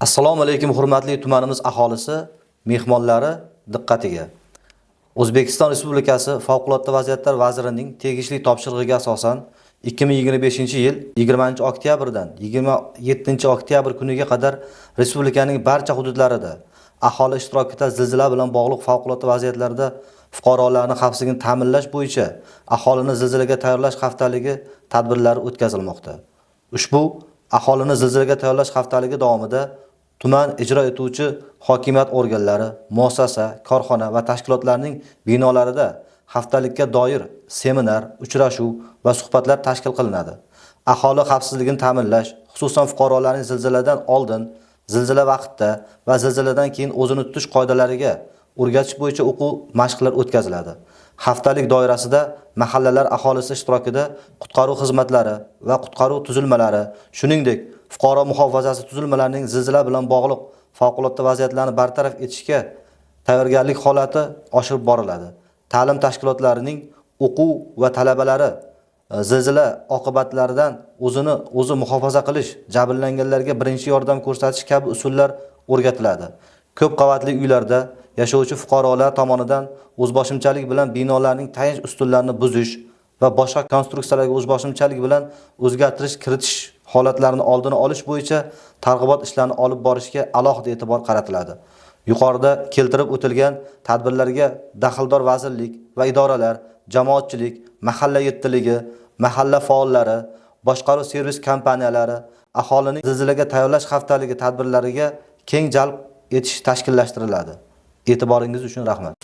Assalomu alaykum hurmatli tumanimiz aholisi, mehmonlari diqqatiga. O'zbekiston Respublikasi Favqulodda vaziyatlar vazirining tegishli topshirig'iga asosan 2025-yil 20-oktyabrdan 27-oktyabr kuniga qadar respublikaning barcha hududlarida aholi ishtirokida zilzila bilan bog'liq favqulodda vaziyatlarda fuqarolarning xavfsizligini ta'minlash bo'yicha aholini zilzilaga tayyorlash haftaligi tadbirlari o'tkazilmoqda. Ushbu aholini zilzilaga tayyorlash haftaligi davomida tuman ijro etuvchi hokimiyat organlari, muassasa, korxona va tashkilotlarning binolarida haftalikka doir seminar, uchrashuv va suhbatlar tashkil qilinadi. Aholi xavfsizligini ta'minlash, xususan fuqarolarning zilziladan oldin, zilzila vaqtida va zilziladan keyin o'zini tutish qoidalariga o'rgatish bo'yicha o'quv mashqlar o'tkaziladi. Haftalik doirasida mahallalar aholisi ishtirokida qutqaruv xizmatlari va qutqaruv tuzilmalari, shuningdek fuqaro muhofazasi tuzilmalarining zilzila bilan bog'liq favqulodda vaziyatlarni bartaraf etishga tayyorgarlik holati oshirib boriladi. Ta'lim tashkilotlarining o'quv va talabalari zilzila oqibatlaridan o'zi muhofaza qilish, jabrlanganlarga birinchi yordam ko'rsatish kabi usullar o'rgatiladi. Ko'p qavatli uylarda yashovchi fuqarolar tomonidan o'zboshimchalik bilan binolarning tayanch ustunlarini buzish va boshqa konstruksiyalarga o'zboshimchalik bilan o'zgartirish kiritish holatlarini oldini olish bo'yicha targ'ibot ishlarini olib borishga alohida e'tibor qaratiladi. Yuqorida keltirib o'tilgan tadbirlarga daxldor vazirlik va idoralar, jamoatchilik, mahalla yettiligi, mahalla faollari, boshqaruv servis kompaniyalari aholining zilzilaga tayyorlash haftaligi tadbirlariga keng jalb etish tashkillashtiriladi. E'tiboringiz uchun rahmat.